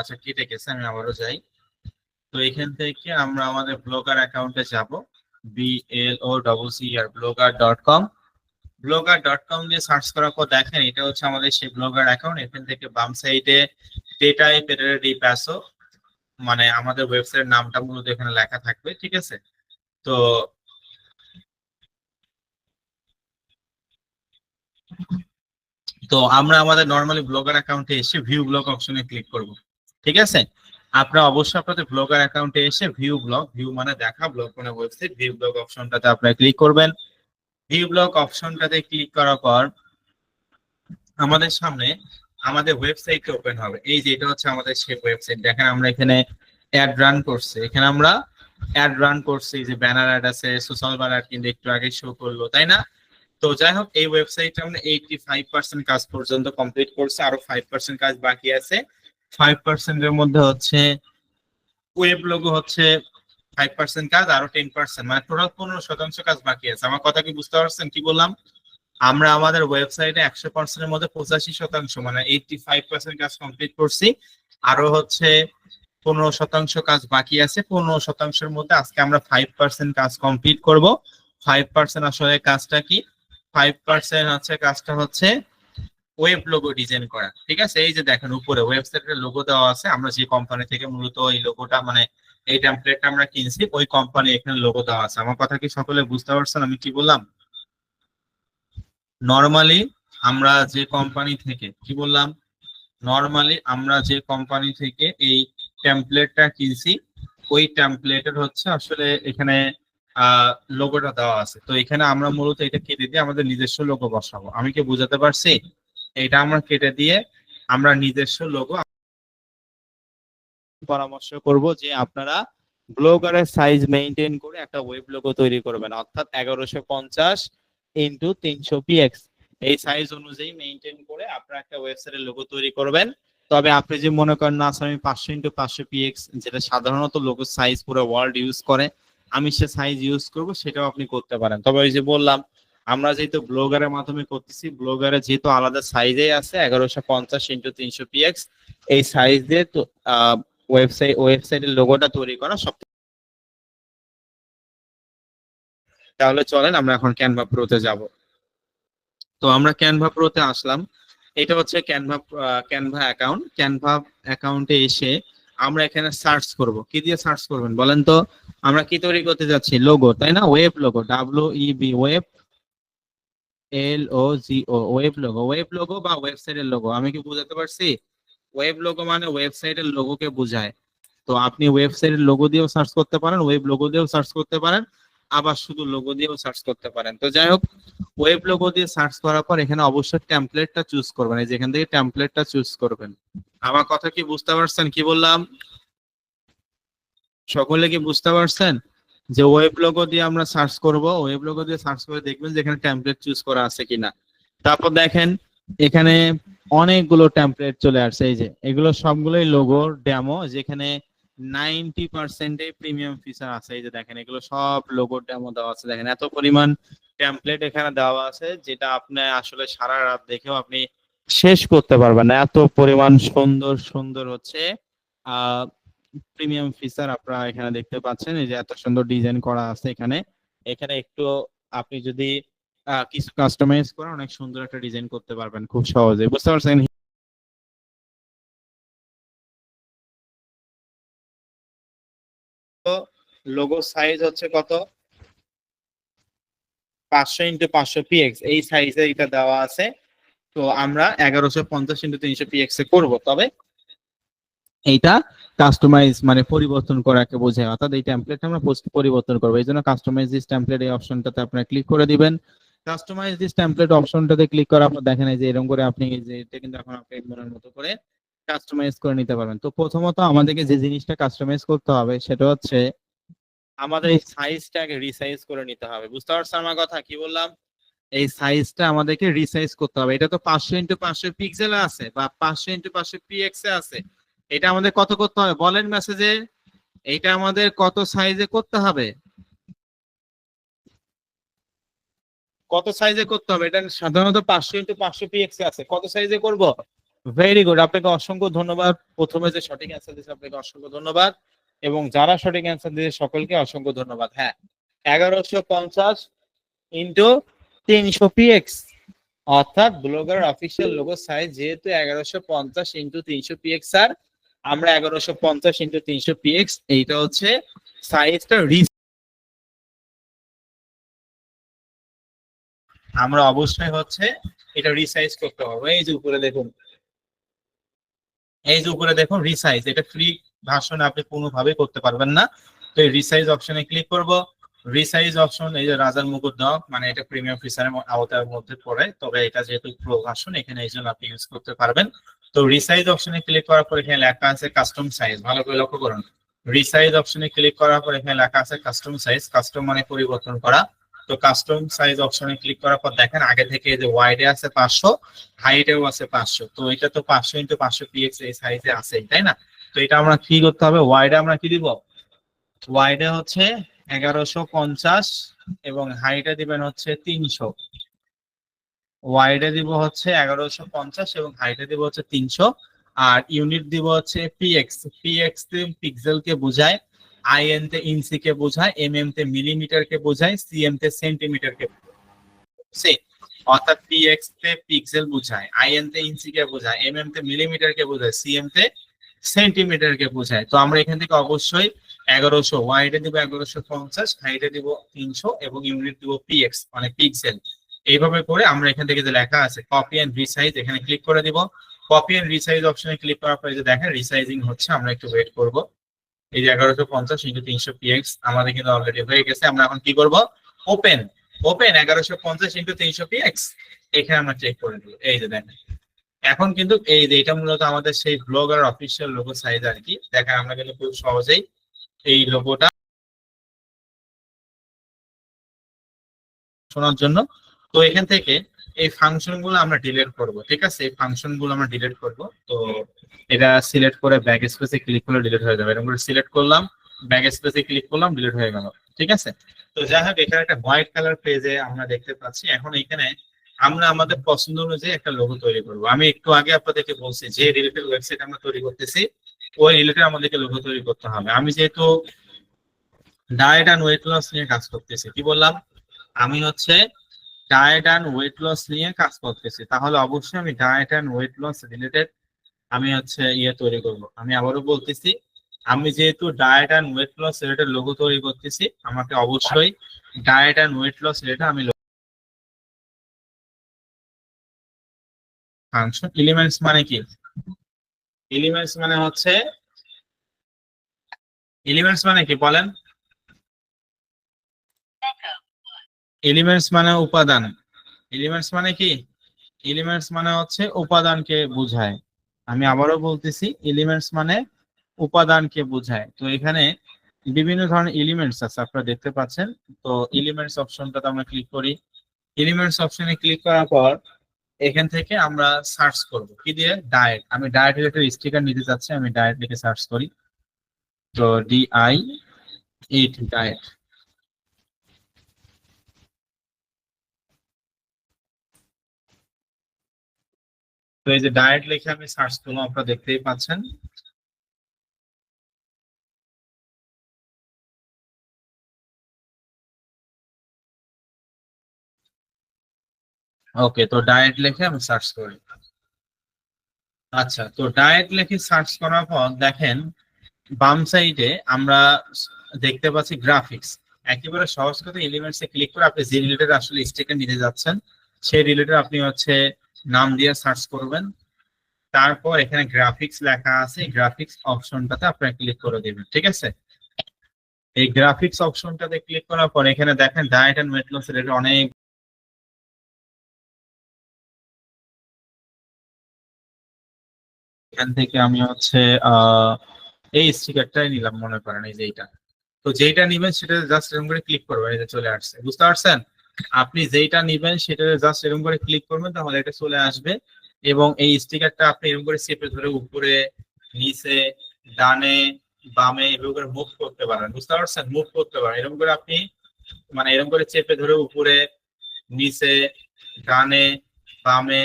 আচ্ছা কেটে গেছে, আমি আবারও যাই। তো এখান থেকে আমরা আমাদের ব্লগার অ্যাকাউন্টে যাব, BLOCCR blogger.com। blogger.com দিয়ে সার্চ করার পর দেখেন এটা হচ্ছে আমাদের সেই ব্লগার অ্যাকাউন্ট। এখান থেকে বাম সাইডে ডেটাই ফেডারেল প্যাসো, মানে আমাদের ওয়েবসাইটের নামটা মূলত এখানে লেখা থাকবে, ঠিক আছে। তো তো আমরা আমাদের নর্মালি ব্লগার অ্যাকাউন্টে এসে ভিউ ব্লগ অপশনে ক্লিক করব, ঠিক আছে। আপনারা অবশ্যই আপনাদের ব্লগার অ্যাকাউন্টে এসে ভিউ ব্লগ, ভিউ মানে দেখা, ব্লগ মানে ওয়েবসাইট, ভিউ ব্লগ অপশনটাতে আপনারা ক্লিক করবেন। ভিউ ব্লগ অপশনটাতে ক্লিক করার পর আমাদের সামনে আমাদের ওয়েবসাইট ওপেন হবে। এই যে এটা হচ্ছে আমাদের সেই ওয়েবসাইট, দেখেন আমরা এখানে অ্যাড রান করছি, এখানে আমরা অ্যাড রান করছি, যে ব্যানার অ্যাড আছে, সোশ্যাল ব্যানার কিন্তু একটু আগে শো করলো, তাই না। তো যাই হোক, এই ওয়েবসাইটে আমরা 85% কাজ পর্যন্ত কমপ্লিট করছি, আরো 5% কাজ বাকি আছে। 5% এর মধ্যে হচ্ছে ওয়েব লোগো হচ্ছে 5% কাজ, আরো 10% মানে টোটাল 15% কাজ বাকি আছে। আমার কথা কি বুঝতে পারছেন কি বললাম? আমরা আমাদের ওয়েবসাইটে 100% এর মধ্যে 85% মানে 85% কাজ কমপ্লিট করছি, আরো হচ্ছে 15% কাজ বাকি আছে। 15%-এর মধ্যে আজকে আমরা 5% কাজ কমপ্লিট করব। 5% আসলে কাজটা কি? 5% হচ্ছে কাজটা হচ্ছে ওয়েব লোগো ডিজাইন করা, ঠিক আছে। এই যে দেখেন উপরে ওয়েবসাইটের লোগো দেওয়া আছে, আমরা যে কোম্পানি থেকে মূলত এই লোগোটা মানে এই টেমপ্লেটটা আমরা কিনছি, ওই কোম্পানি এখানে লোগো দেওয়া আছে। আমার কথা কি সকলে বুঝতে পারছেন আমি কি বললাম? নর্মালি আমরা যে কোম্পানি থেকে কি বললাম, নর্মালি আমরা যে কোম্পানি থেকে এই টেমপ্লেটটা কিনছি, ওই টেমপ্লেটের হচ্ছে আসলে এখানে লোগোটা দেওয়া আছে। তো এখানে আমরা মূলত এটা কেটে দিয়ে আমাদের নিজস্ব লোগো বসাবো। আমি কি বুঝাতে পারছি? এটা আমরা কেটে দিয়ে আমরা নিজস্ব লোগো পরামর্শ করব যে আপনারা ব্লগারের সাইজ মেইনটেইন করে একটা ওয়েব লোগো তৈরি করবেন, অর্থাৎ 1150 x 300 px এই সাইজ অনুযায়ী মেইনটেইন করে আপনারা একটা ওয়েবসাইটের লোগো তৈরি করবেন। তবে আপনি যে মনে করেন না স্যার আমি 500 x 500 px, যেটা সাধারণত লোগো সাইজ পুরো ওয়ার্ল্ড ইউজ করে, আমি সে সাইজ ইউজ করব, সেটাও আপনি করতে পারেন। তবে ওই যে বললাম, আমরা যেহেতু ব্লগারের মাধ্যমে করতেছি, ব্লগারে যেহেতু আলাদা সাইজে আছে 1150 x 300 px, এই সাইজ দিয়ে তো ওয়েবসাইটের লোগোটা তৈরি করা সব। তাহলে চলেন আমরা এখন ক্যানভা প্রোতে যাব। তো আমরা ক্যানভা প্রোতে আসলাম। এটা হচ্ছে ক্যানভা অ্যাকাউন্ট। ক্যানভা অ্যাকাউন্টে এসে আমরা এখানে সার্চ করব। কি দিয়ে সার্চ করবেন বলেন তো? আমরা কি তৈরি করতে যাচ্ছি? লোগো, তাই না? Web logo, WEB, web LOGO, web logo. Web logo বা ওয়েবসাইটের লোগো, আমি কি বুঝাতে পারছি? ওয়েব লোগো মানে ওয়েবসাইটের লোগোকে বোঝায়। তো আপনি ওয়েবসাইটের লোগো দিয়েও সার্চ করতে পারেন, ওয়েব লোগো দিয়েও সার্চ করতে পারেন, আবার শুধু লোগো দিয়েও সার্চ করতে পারেন। তো যাই হোক, ওয়েব লোগো দিয়ে সার্চ করার পর এখানে অবশ্যই টেমপ্লেটটা চুজ করবেন, এই যেখান থেকে টেমপ্লেটটা চুজ করবেন। আমার কথা কি বুঝতে পারছেন কি বললাম? সকলে কি বুঝতে পারছেন যে ওয়েব লোগো দিয়ে আমরা সার্চ করব? ওয়েব লোগো দিয়ে সার্চ করে দেখবেন যে এখানে টেমপ্লেট চুজ করা আছে কিনা। তারপর দেখেন এখানে অনেকগুলো টেমপ্লেট চলে আসছে, এই যে এগুলো সবগুলোই লোগোর ডেমো, যেখানে 90% প্রিমিয়াম ফিচার আছে। এই যে দেখেন এগুলো সব লোগোর ডেমো দেওয়া আছে, দেখেন এত পরিমাণ টেমপ্লেট এখানে দেওয়া আছে, যেটা আপনি আসলে সারা রাত দেখেও আপনি শেষ করতে পারবেন না, এত পরিমাণ সুন্দর সুন্দর হচ্ছে আহ প্রিমিয়াম ফিচার আপনারা এখানে দেখতে পাচ্ছেন। এই যে এত সুন্দর ডিজাইন করা আছে এখানে। এখানে একটু আপনি যদি কিছু কাস্টমাইজ করে অনেক সুন্দর একটা ডিজাইন করতে পারবেন খুব সহজে, বুঝতে পারছেন? লোগো সাইজ হচ্ছে কত? 500 x 500 px, এই সাইজে এটা দেওয়া আছে। তো আমরা 1150 x 300 px এ করবো। তবে এইটা কাস্টমাইজ মানে পরিবর্তন করাকে বোঝায়, অর্থাৎ এই টেমপ্লেটটা আমরা পরিবর্তন করবো। এই জন্য কাস্টমাইজ দিস টেমপ্লেট এই অপশনটাতে আপনারা ক্লিক করে দিবেন। কাস্টমাইজ দিস টেমপ্লেট অপশনটাতে ক্লিক করার পর দেখেন এই যে এরকম করে আপনি এই যে এটা কিন্তু এখন আপনি মনের মতো করে কাস্টমাইজ করে নিতে পারবেন। তো প্রথমত আমাদেরকে যে জিনিসটা কাস্টমাইজ করতে হবে সেটা হচ্ছে আমাদের এই সাইজটাকে রিসাইজ করে নিতে হবে। বুঝতে পারছেন আমার কথা কি বললাম? এই সাইজটা আমাদেরকে রিসাইজ করতে হবে। এটা তো 500 x 500 পিক্সেলে আছে বা 500 x 500 px এ আছে। এটা আমাদের কত করতে হবে বলেন মেসেজে? এটা আমাদের কত সাইজে করতে হবে? কত সাইজে করতে হবে? এটা সাধারণত 500 x 500 px এ আছে, কত সাইজে করব? ভেরি গুড, আপনাকে অসংখ্য ধন্যবাদ। প্রথমে যে সঠিক অ্যান্সার দিয়েছে আপনাকে অসংখ্য ধন্যবাদ, এবং যারা সঠিক অ্যান্সার দিয়েছে সকলকে অসংখ্য ধন্যবাদ। হ্যাঁ, 1150 ইন্টু 300 পিএক্স, অর্থাৎ ব্লগার অফিসিয়াল লোগো সাইজ যেহেতু 1150 ইন্টু 300 পিএক্স, স্যার আমরা 1150 ইন্টু 300 পিএক্স এইটা হচ্ছে সাইজটা। আমরা অবশ্যই হচ্ছে এটা রিসাইজ করতে হবে। এই যে উপরে দেখুন, এই যে উপরে দেখুন রিসাইজ, এটা ফ্রি ভার্সনে আপনি কোনোভাবে করতে পারবেন না। তো এই রিসাইজ অপশনে ক্লিক করব। রিসাইজ অপশন, এই যে রাজার মুকুট দাও, মানে এটা প্রিমিয়াম ফিচারের আওতার মধ্যে পড়ে, তবে এটা যেহেতু প্রো ভার্সন এখানে এই জন্য আপনি ইউজ করতে পারবেন। তো রিসাইজ অপশনে ক্লিক করার পর এখানে লেখা আছে কাস্টম সাইজ, ভালো করে লক্ষ্য করুন। রিসাইজ অপশনে ক্লিক করার পর এখানে লেখা আছে কাস্টম সাইজ, কাস্টম মানে পরিবর্তন করা। তো কাস্টম সাইজ অপশনে ক্লিক করার পর দেখেন আগে থেকে যে ওয়াইডে আছে 500, হাইটেও আছে 500, তো এটা তো 500 ইন্টু 500 পিএক্স এই সাইজে আছে, তাই না? তো এটা আমরা কি করতে হবে, ওয়াইডে আমরা কি দিব, ওয়াইডে হচ্ছে 1150 এবং হাইটে দিবেন হচ্ছে 300। ওয়াইডে দিব হচ্ছে 1150 এবং হাইটে দিব হচ্ছে 300, আর ইউনিট দিব হচ্ছে পিএক্স। পিএক্স পিক্সেল কে বোঝায়, আইএন তে ইঞ্চি কে বোঝায়, এমএম তে মিলিমিটার কে বোঝায়, সিএম তে সেন্টিমিটার কে বোঝায়। অর্থাৎ পিএক্স তে পিক্সেল বোঝায়, আইএন তে ইঞ্চি কে বোঝায়, এমএম তে মিলিমিটার কে বোঝায়, সিএম তে সেন্টিমিটার কে বোঝায়। তো আমরা এখান থেকে অবশ্যই 1100, ওয়াইডে দিব 1150, হাইটে দিব 300 এবং ইউনিট দিব পিএক্স মানে পিক্সেল। এইভাবে করে আমরা এখান থেকে যে লেখা আছে কপি এন্ড রিসাইজ, এখানে ক্লিক করে দিব। কপি এন্ড রিসাইজ অপশনে ক্লিক করার পরে যে দেখেন রিসাইজিং হচ্ছে, আমরা একটু ওয়েট করব। এই যে 1150 ইন্টু 300 পিএক্স আমাদের কিন্তু অলরেডি হয়ে গেছে। আমরা এখন কি করব, ওপেন। ওপেন 1150 ইন্টু 300 পিএক্স, এখানে আমরা চেক করে দিব। এই যে দেখেন এখন কিন্তু এই যে এটা মূলত আমাদের সেই ব্লগার অফিসিয়াল লোগো সাইজ আর কি। দেখেন আমরা কিন্তু খুব সহজেই এই লোগোটা শোনার জন্য। তো এখান থেকে এই ফাংশন গুলো আমরা ডিলিট করব, ঠিক আছে? এই ফাংশন গুলো আমরা ডিলিট করব। তো এটা সিলেক্ট করে ব্যাক স্পেসে ক্লিক করলে ডিলিট হয়ে যাবে। এরকম করে সিলেক্ট করলাম, ব্যাক স্পেসে ক্লিক করলাম, ডিলিট হয়ে গেল, ঠিক আছে? তো যাই হোক, এখানে একটা হোয়াইট কালার পেজে আমরা দেখতে পাচ্ছি। এখন এখানে আমরা আমাদের পছন্দ অনুযায়ী একটা লোগো তৈরি করব। আমি একটু আগে আপনাদেরকে বলছি যে রিলেটেড ওয়েবসাইট আমরা তৈরি করতেছি, ওই রিলেটেড আমাদেরকে লোগো তৈরি করতে হবে। আমি যেহেতু ডায়েট অ্যান্ড ওয়েট লস নিয়ে কাজ করতেছি, কি বললাম, আমি হচ্ছে ডায়েট অ্যান্ড ওয়েট লস নিয়ে কাজ করতেছি, তাহলে অবশ্যই আমি diet and weight loss related আমি হচ্ছে ইয়ে তৈরি করব। আমি আবারও বলতেছি, আমি যেহেতু diet and weight loss related logo তৈরি করতেছি, আমাকে অবশ্যই diet and weight loss related আমি ফাংশন। এলিমেন্টস মানে কি, এলিমেন্টস মানে হচ্ছে, এলিমেন্টস মানে কি বলেন? এলিমেন্টস মানে উপাদান। এলিমেন্টস মানে কি, এলিমেন্টস মানে হচ্ছে উপাদানকে বোঝায়। আমি আবারও বলতেছি, এলিমেন্টস মানে উপাদানকে বোঝায়। তো এখানে বিভিন্ন ধরনের এলিমেন্টস আছে আপনারা দেখতে পাচ্ছেন। তো এলিমেন্টস অপশনটাতে আমরা ক্লিক করি। এলিমেন্টস অপশনে ক্লিক করার পর এখান থেকে আমরা সার্চ করব কি দিয়ে, ডায়েট। আমি ডায়েট রিলেটেড স্টিকার নিতে চাচ্ছি, আমি ডায়েট লিখে সার্চ করি। তো DI8 ডায়েট। তো এই যে ডায়েট লিখে আমি সার্চ করলাম, আপনারা দেখতেই পাচ্ছেন। ওকে, তো ডায়েট লিখে আমি সার্চ করি। আচ্ছা, তো ডায়েট লিখে সার্চ করার পর দেখেন বাম সাইডে আমরা দেখতে পাচ্ছি গ্রাফিক্স। একেবারে সহজ কথা, এলিমেন্টস এ ক্লিক করে আপনি যে রিলেটেড আসলে স্টিকার নিতে যাচ্ছেন সেই রিলেটেড আপনি হচ্ছে নাম দিয়ে সার্চ করবেন। তারপর এখানে গ্রাফিক্স লেখা আছে, গ্রাফিক্স অপশনটাতে আপনারা ক্লিক করে দিবেন, ঠিক আছে? এই গ্রাফিক্স অপশনটাতে ক্লিক করার পর এখানে দেখেন ডায়েট এন্ড ওয়েট লস এর অনেক, এখান থেকে আমি হচ্ছে এই স্টিকারটাই নিলাম মনে করেন, এই যে এইটা। তো যেইটা নিবেন সেটা জাস্ট এরকম করে ক্লিক করবেন, এই যে চলে আসছে, বুঝতে পারছেন? আপনি যেইটা নিবেন সেটা জাস্ট এরকম করে ক্লিক করবেন, তাহলে এটা চলে আসবে। এবং এই স্টিকারটা আপনি এরকম করে চেপে ধরে উপরে, নিচে, ডানে, বামে এভাবে করে মুভ করতে পারেন, বুঝতে পারছেন? মুভ করতে পারেন এরকম করে আপনি, মানে এরকম করে চেপে ধরে উপরে, নিচে, ডানে, বামে,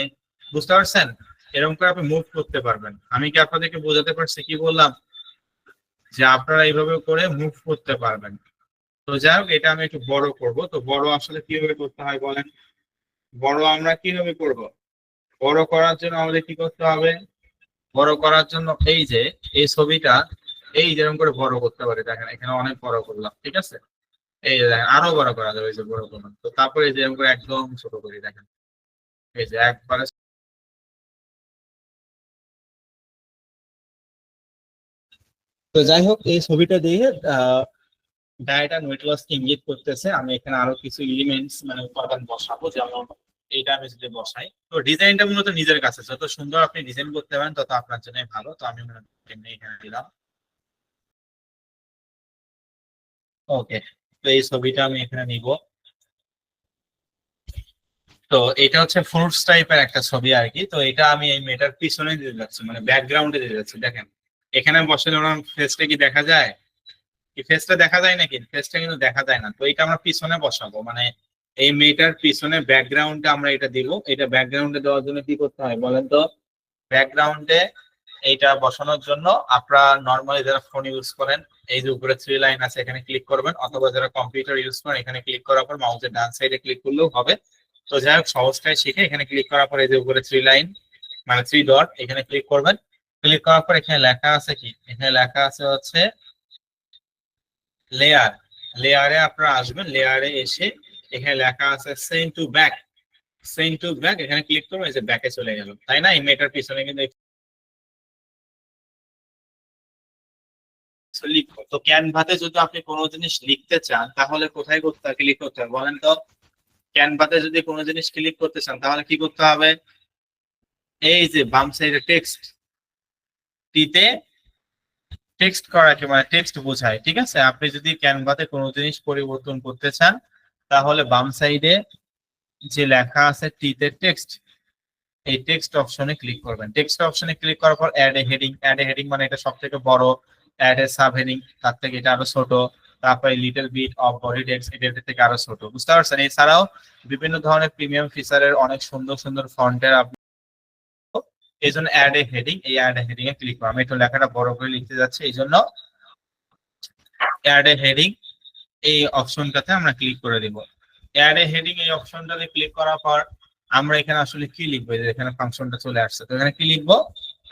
বুঝতে পারছেন? এরকম করে আপনি মুভ করতে পারবেন। আমি কি আপনাদেরকে বোঝাতে পারছি? কি বললাম যে আপনারা এইভাবে করে মুভ করতে পারবেন। তো যাই হোক, এটা আমি একটু বড় করব। তো বড় আসলে কিভাবে করতে হয় বলেন? বড় আমরা কিভাবে করব? বড় করার জন্য আমাদের কি করতে হবে? বড় করার জন্য এই যে এই ছবিটা এই যেরকম করে বড় করতে পারি, দেখেন এখানে অনেক বড় করলাম, ঠিক আছে? এই যে দেখেন আরো বড় করা যাবে, এই যে বড় করলাম। তো তারপরে এই যে এরকম করে একদম ছোট করি, দেখেন এই যে একবারে। তো যাই হোক, এই ছবিটা দিয়ে ডায়েট আর ওয়েট লস ইঙ্গিত করতেছে। আমি এখানে আরো কিছু এলিমেন্টস মানে উপাদান বসাবো, যেমন এইটা আমি যদি বসাই, তো ডিজাইনটা মূলত নিজের কাছে, যত সুন্দর আপনি ডিজাইন করতে পারেন তত আপনার জন্য ভালো। তো আমি মনে করি এমনি এখানে দিলাম। ওকে, তো এই ছবিটা আমি এখানে নিব। তো এটা হচ্ছে ফ্রুটস টাইপের একটা ছবি আর কি। তো এটা আমি এই মেয়েটার পিছনে দিয়ে যাচ্ছি, মানে ব্যাকগ্রাউন্ডে দিয়ে যাচ্ছি। দেখেন এখানে বসলে ওনার ফেসটা কি দেখা যায়? কি ফেসটা দেখা যায় নাকি? ফেসটা কিন্তু দেখা যায় না। তো এটা আমরা পিছনে বসাবো, মানে এই মেয়েটার পিছনে ব্যাকগ্রাউন্ডে আমরা এটা দিব। এটা ব্যাকগ্রাউন্ডে দেওয়ার জন্য কি করতে হয় বলেন তো? ব্যাকগ্রাউন্ডে এইটা বসানোর জন্য আপনারা নর্মালি যারা ফোন ইউজ করেন, এই যে উপরে থ্রি লাইন আছে এখানে ক্লিক করবেন, অথবা যারা কম্পিউটার ইউজ করেন এখানে ক্লিক করার পর মাউসের ডান সাইডে ক্লিক করলেও হবে। তো যাই হোক, সহজটাই শিখে এখানে ক্লিক করার পর এই যে উপরে থ্রি লাইন মানে থ্রি ডট এখানে ক্লিক করবেন। ক্লিক করার পর এখানে লেখা আছে কি? এখানে লেখা আছে হচ্ছে লেয়ার। লেয়ারে আপনারা আসবেন, লেয়ারে এসে এখানে লেখা আছে send to back. Send to back এখানে ক্লিক করবেন, এই যে ব্যাকে চলে গেল, তাই না? এই মেটার পিছনে কিন্তু লিখবো। তো ক্যানভাতে যদি আপনি কোনো জিনিস লিখতে চান তাহলে কোথায় করতে ক্লিক করতে হবে বলেন তো? ক্যানভাতে যদি কোনো জিনিস ক্লিক করতে চান তাহলে কি করতে হবে? এই যে বাম সাইডে টেক্সট টিতে, টেক্সট করাকে মানে টেক্সট বোঝায়, ঠিক আছে? আপনি যদি ক্যানভাতে কোনো জিনিস পরিবর্তন করতে চান তাহলে বাম সাইডে যে লেখা আছে টিতে টেক্সট, এই টেক্সট অপশনে ক্লিক করবেন। টেক্সট অপশনে ক্লিক করার পর add a heading. Add a heading মানে এটা সব থেকে বড়, অ্যাড এ সাব হেডিং তার থেকে এটা আরো ছোট, তারপরে little bit of body text এটা থেকে আরো ছোট, বুঝতে পারছেন? এছাড়াও বিভিন্ন ধরনের প্রিমিয়াম ফিচারের অনেক সুন্দর সুন্দর ফন্টের আপনি, এই জন্য অ্যাড এ হেডিং, এই অ্যাড এ হেডিং এ ক্লিক করুন। আমি একটু লেখাটা বড় করে লিখতে যাচ্ছি, এই জন্য অ্যাড এ হেডিং এই অপশনটাতে আমরা ক্লিক করে দিব। অ্যাড এ হেডিং এই অপশনটাতে ক্লিক করার পর আমরা এখানে আসলে কি লিখবো? যে এখানে ফাংশনটা চলে আসছে, তো এখানে কি লিখবো?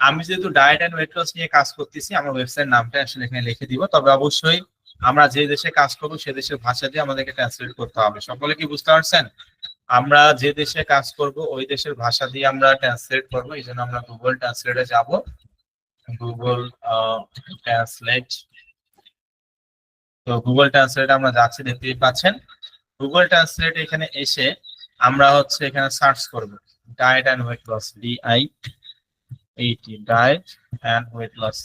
আমি যেহেতু ডায়েট এন্ড ওয়েট লস নিয়ে কাজ করতেছি, আমার ওয়েবসাইট নামটা আসলে এখানে লিখে দিব। তবে অবশ্যই আমরা যে দেশে কাজ করবো সে দেশের ভাষা দিয়ে আমাদেরকে ট্রান্সলেট করতে হবে। সকলে কি বুঝতে পারছেন? আমরা যে দেশে কাজ করব ওই দেশের ভাষা দিয়ে আমরা ট্রান্সলেট করবো, এই জন্য আমরা গুগল ট্রান্সলেটে যাব। গুগল ট্রান্সলেট, তো গুগল ট্রান্সলেট আমরা যাচ্ছি, দেখতেই পাচ্ছেন। গুগল ট্রান্সলেট এখানে এসে আমরা হচ্ছে এখানে সার্চ করব diet and weight loss, DIET, diet and weight loss.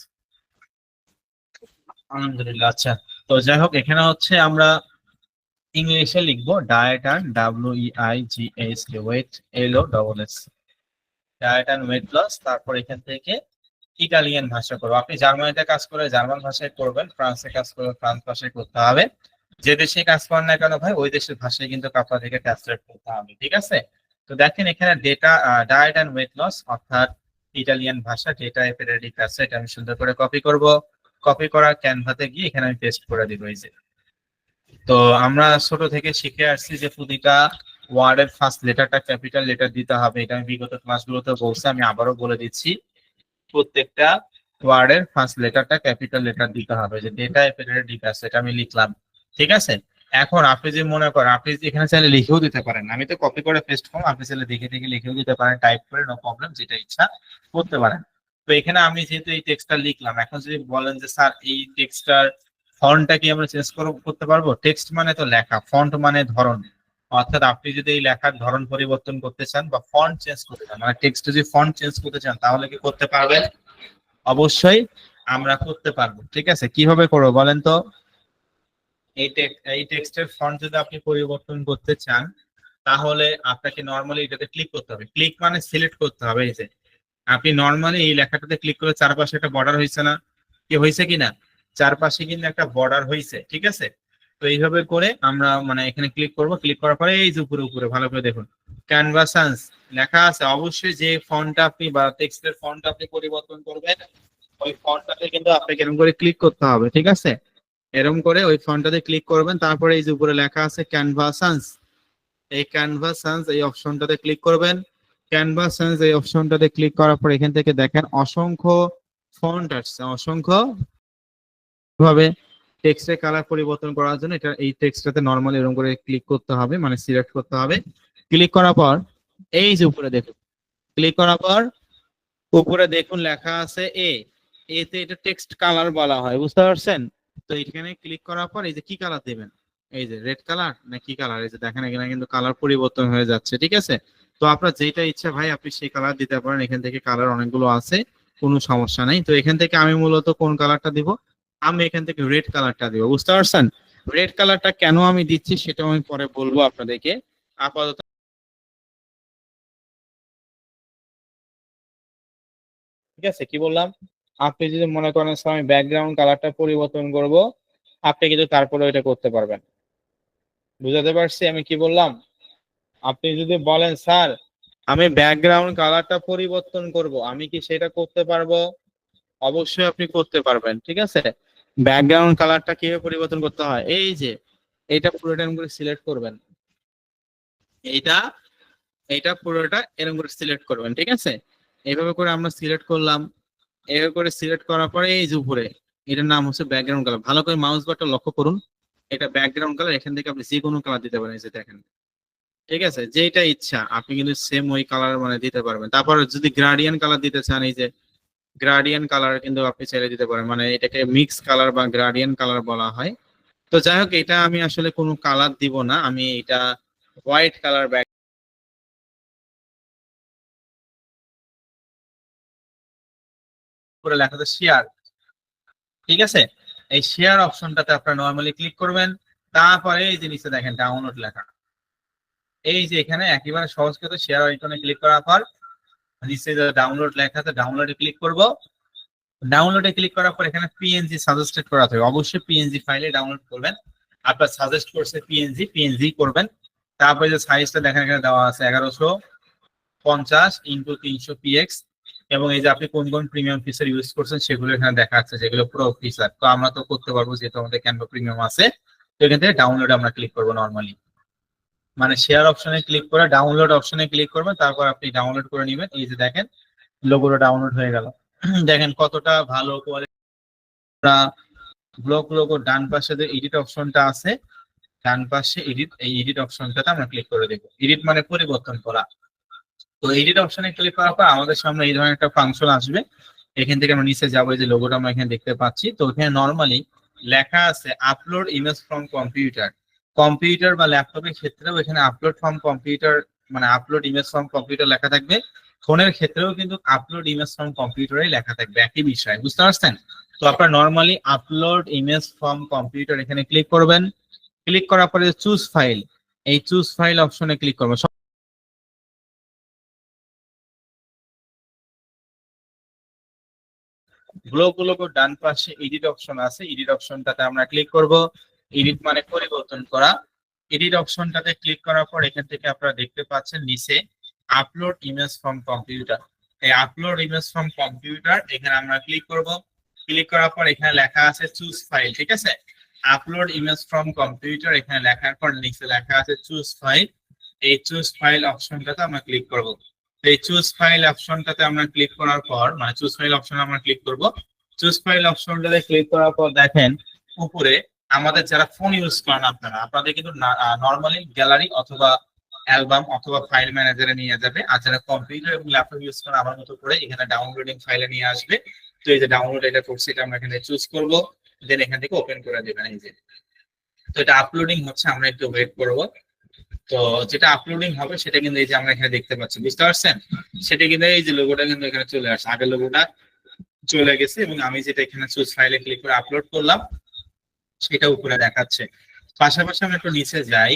আলহামদুলিল্লাহ। আচ্ছা, তো যাই হোক, এখানে হচ্ছে আমরা ইংলিশে লিখবো diet and WEIGH weight LOSS, diet and weight loss. তারপর এখান থেকে ইটালিয়ান ভাষা করবো। আপনি জার্মানিতে কাজ করে জার্মান ভাষায় করবেন, ফ্রান্সে কাজ করে ফ্রান্স ভাষায় করতে হবে। যে দেশে কাজ করেন না কেন ভাই, ওই দেশের ভাষায় কিন্তু আপনাদেরকে ট্রান্সলেট করতে হবে, ঠিক আছে? তো দেখেন এখানে data diet and weight loss অর্থাৎ ইটালিয়ান ভাষা ডেটা এপিডেমিক আছে, এটা আমি সুন্দর করে কপি করব। কপি করা ক্যানভাতে গিয়ে এখানে আমি পেস্ট করে দিব, এই যে। তো আমরা ছোট থেকে শিখে আসছি যে প্রতিটা ওয়ার্ডের ফার্স্ট লেটারটা ক্যাপিটাল লেটার দিতে হবে। এটা আমি বিগত ক্লাসগুলোতে বলছি, আমি আবারও বলে দিচ্ছি। প্রত্যেকটা ওয়ার্ডের ফার্স্ট লেটারটা ক্যাপিটাল লেটার দিতে হবে। যে ডেটা এপিডেমিক আছে এটা আমি লিখলাম, ঠিক আছে? এখন আপনি যে মনে করেন, আপনি এখানে চাইলে লিখেও দিতে পারেন, আমি তো কপি করে পেস্ট করলাম, আপনি চাইলে দেখে দেখে লিখেও দিতে পারেন, টাইপ করে, নো প্রবলেম, যেটা ইচ্ছা করতে পারেন। তো এখানে আমি যেহেতু এই টেক্সটটা লিখলাম, এখন যদি বলেন যে স্যার এই টেক্সটটার ফন্টটা কি আমরা চেঞ্জ করতে পারবো? টেক্সট মানে তো লেখা, ফন্ট মানে ধরন। অর্থাৎ আপনি যদি এই লেখার ধরন পরিবর্তন করতে চান বা ফন্ট চেঞ্জ করতে চান, মানে টেক্সট যদি ফন্ট চেঞ্জ করতে চান তাহলে কি করতে পারবেন? অবশ্যই আমরা করতে পারবো, ঠিক আছে? কিভাবে করবো বলেন তো? এই টেক্সটের ফন্ট যদি আপনি পরিবর্তন করতে চান তাহলে আপনাকে নর্মালি এটাতে ক্লিক করতে হবে। ক্লিক মানে সিলেক্ট করতে হবে। এই যে আপনি নর্মালি এই লেখাটাতে ক্লিক করে চারপাশে একটা বর্ডার হয়েছে না? কি হয়েছে কিনা? চারপাশে কিন্তু একটা বর্ডার হয়েছে, ঠিক আছে? তো এইভাবে করে আমরা মানে এখানে ক্লিক করব, ক্লিক করার পরে এই যে উপরে উপরে ভালো করে দেখুন ক্যানভা সান্স লেখা আছে। অবশ্যই যে ফন্টটা আপনি বা টেক্সটের ফন্ট আপনি পরিবর্তন করবেন ওই ফন্টটাতে কিন্তু আপনাকে এরকম করে ক্লিক করতে হবে, ঠিক আছে? এরকম করে ওই ফন্টটাতে ক্লিক করবেন, তারপরে এই যে উপরে লেখা আছে ক্যানভা সান্স, এই ক্যানভা সান্স এই অপশনটাতে ক্লিক করবেন। ক্যানভা সান্স এই অপশনটাতে ক্লিক করার পর এখান থেকে দেখেন অসংখ্য ফন্ট আসছে, অসংখ্য ভাবে টেক্সটের কালার পরিবর্তন করার জন্য এটা এই টেক্সটটাতে নরমালি এরকম করে ক্লিক করতে হবে, মানে সিলেক্ট করতে হবে। ক্লিক করার পর এই যে উপরে দেখুন, ক্লিক করার পর উপরে দেখুন লেখা আছে এতে এটা টেক্সট কালার বলা হয়, বুঝতে পারছেন? তো এখানে ক্লিক করার পর এই যে কি কালার দেবেন, এই যে রেড কালার না কি কালার, এই যে দেখেন এখানে কিন্তু কালার পরিবর্তন হয়ে যাচ্ছে, ঠিক আছে? তো আপনার যেটা ইচ্ছা ভাই আপনি সেই কালার দিতে পারেন, এখান থেকে কালার অনেকগুলো আছে, কোনো সমস্যা নাই। তো এখান থেকে আমি মূলত কোন কালারটা দিব, আমি এখান থেকে রেড কালারটা দিব, বুঝতে পারছেন? রেড কালারটা কেন আমি দিচ্ছি সেটাও আমি পরে বলবো আপনাদেরকে। আপাতত ঠিক আছে, কি বললাম, আপনি যদি মনে করেন স্যার আমি ব্যাকগ্রাউন্ড কালারটা পরিবর্তন করব, আপনি কিন্তু তারপরে এটা করতে পারবেন। বুঝাতে পারছি আমি কি বললাম? আপনি যদি বলেন স্যার আমি ব্যাকগ্রাউন্ড কালারটা পরিবর্তন করব, আমি কি সেটা করতে পারবো? অবশ্যই আপনি করতে পারবেন, ঠিক আছে? ব্যাকগ্রাউন্ড কালারটা কিভাবে পরিবর্তন করতে হয়, এই যে এটা পুরোটা এরকম করে সিলেক্ট করবেন, এইটা এটা পুরোটা এরকম করে সিলেক্ট করবেন, ঠিক আছে? এইভাবে করে আমরা সিলেক্ট করলাম। এভাবে করে সিলেক্ট করার পরে এই যে উপরে এটার নাম হচ্ছে ব্যাকগ্রাউন্ড কালার, ভালো করে মাউস বাটন লক্ষ্য করুন, এটা ব্যাকগ্রাউন্ড কালার। এখান থেকে আপনি যে কোনো কালার দিতে পারেন, এই যে দেখেন, ঠিক আছে? যেটা ইচ্ছা আপনি কিন্তু সেম ওই কালার মানে দিতে পারবেন। তারপর যদি গ্রাডিয়ান কালার দিতে চান, এই যে গ্রাডিয়ান কালার কিন্তু আপনি চাইলে দিতে পারেন, মানে এটাকে মিক্স কালার বা গ্রাডিয়ান কালার বলা হয়। তো যাই হোক এটা আমি আসলে কোনো কালার দিব না, আমি এটা হোয়াইট কালার ব্যাক করে লেখা আছে শেয়ার, ঠিক আছে? এই শেয়ার অপশনটাতে আপনারা নরমালি ক্লিক করবেন, তারপরে এই যে নিচে দেখেন ডাউনলোড লেখা, এই যে এখানে একেবারে সহজ করে শেয়ার আইকনে ক্লিক করার পর নিচে যে ডাউনলোড লেখা আছে ডাউনলোডে ক্লিক করব। ডাউনলোডে ক্লিক করার পর এখানে পিএনজি সাজেস্টেড করা থাকবে, অবশ্যই পিএনজি ফাইলে ডাউনলোড করবেন। আপনার সাজেস্ট করছে পিএনজি করবেন। তারপরে যে সাইজটা দেখেন এখানে দেওয়া আছে 1150x300 px, এবং এই যে আপনি কোন কোন প্রিমিয়াম ফিচার ইউজ করছেন সেগুলো এখানে দেখা যাচ্ছে, যেগুলো প্রো ফিচার। তো আমরা তো করতে পারবো যেহেতু আমাদের ক্যানভা প্রিমিয়াম আছে। তো এখান থেকে ডাউনলোড আমরা ক্লিক করবো নরমালি, মানে শেয়ার অপশনে ক্লিক করে ডাউনলোড অপশনে ক্লিক করবেন, তারপর আপনি ডাউনলোড করে নেবেন। এই যে দেখেন লোগোটা ডাউনলোড হয়ে গেল। দেখেন কতটা ভালো কোয়ালিটি ব্লক লোগো। ডান পাশে যে এডিট অপশনটা আছে, ডান পাশে এডিট, এই এডিট অপশনটাতে আমরা ক্লিক করে দেবো। এডিট মানে পরিবর্তন করা। তো এডিট অপশনে ক্লিক করার পর আমাদের সামনে এই ধরনের একটা ফাংশন আসবে। এখান থেকে আমরা নিচে যাবো, যে লোগোটা আমরা এখানে দেখতে পাচ্ছি। তো এখানে নরমালি লেখা আছে upload image from computer. Computer বা ল্যাপটপের ক্ষেত্রেও এখানে আপলোড ফ্রম কম্পিউটার, মানে আপলোড ইমেজ ফ্রম কম্পিউটার লেখা থাকবে। ফোনের ক্ষেত্রেও কিন্তু আপলোড ইমেজ ফ্রম কম্পিউটারই লেখা থাকবে, একই বিষয়, বুঝতে পারছেন? তো আপনারা normally upload image from computer এখানে ক্লিক করবেন। ক্লিক করার পরে চুজ ফাইল, এই চুজ ফাইল অপশনে ক্লিক করবেন। ব্লকগুলোকে ডান পাশে এডিট অপশন আছে, এডিট অপশনটাতে আমরা ক্লিক করব। এডিট মানে পরিবর্তন করা। এডিট অপশনটাতে ক্লিক করার পর এখান থেকে আপনারা দেখতে পাচ্ছেন নিচে আপলোড ইমেজ ফ্রম কম্পিউটার। এই আপলোড ইমেজ ফ্রম কম্পিউটার এখানে আমরা ক্লিক করব। ক্লিক করার পর এখানে লেখা আছে চুজ ফাইল, ঠিক আছে? আপলোড ইমেজ ফ্রম কম্পিউটার এখানে লেখার পর নিচে লেখা আছে চুজ ফাইল। এই চুজ ফাইল অপশনটাতে আমরা ক্লিক করব। এই চুজ ফাইল অপশনটাতে আমরা ক্লিক করার পর, মানে চুজ ফাইল অপশনে আমরা ক্লিক করব। চুজ ফাইল অপশনটাতে ক্লিক করার পর দেখেন উপরে আমাদের যারা ফোন ইউজ করেন আপনারা, আপনাদের কিন্তু নরমালি গ্যালারি অথবা অ্যালবাম অথবা ফাইল ম্যানেজারে নিয়ে যাবে। আর যারা কম্পিউটার এবং ল্যাপটপ ইউজ করেন আমার মতো করে এখানে ডাউনলোডিং ফাইলে নিয়ে আসবে। তো এই যে ডাউনলোড এটা করছি, এটা আমরা এখানে চুজ করব, দেন এখান থেকে ওপেন করে দেবেন। এই যে তো এটা আপলোডিং হচ্ছে, আমরা একটু ওয়েট করব। তো যেটা আপলোডিং হবে সেটা কিন্তু এই যে আমরা এখানে দেখতে পাচ্ছি, বুঝতে পারছেন? সেটা কিন্তু এই যে লোগোটা কিন্তু এখানে চলে আসছে, আগের লোগোটা চলে গেছে, এবং আমি যেটা এখানে চুজ ফাইলে ক্লিক করে আপলোড করলাম সেটা উপরে দেখাচ্ছে। পাশাপাশি আমরা একটু নিচে যাই।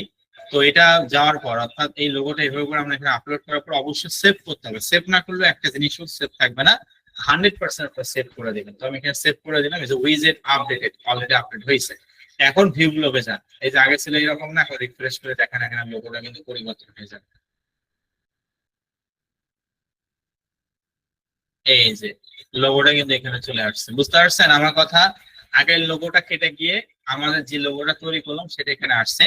তো এটা যাওয়ার পর অর্থাৎ এই লোগোটা এভাবে করে আমরা এখানে আপলোড করার পর অবশ্যই সেভ করতে হবে। সেভ না করলে একটা জিনিসও সেভ থাকবে না, 100% আপনারা সেভ করে দেবেন। তো আমি এখানে সেভ করে দিলাম, এই যে উইজেট আপডেটেড অলরেডি আপডেট হয়েছে। এখন ভিউ ব্লগে যান, এই যে আগে ছিল এরকম না, এখন রিফ্রেশ করে দেখেন এখানে লোগোটা কিন্তু পরিবর্তন হয়ে যাবে। এই যে লোগোটা কিন্তু এখানে চলে আসছে, বুঝতে পারছেন আমার কথা? আগের লোগোটা কেটে গিয়ে আমাদের যে লোগোটা তৈরি করলাম সেটা এখানে আসছে।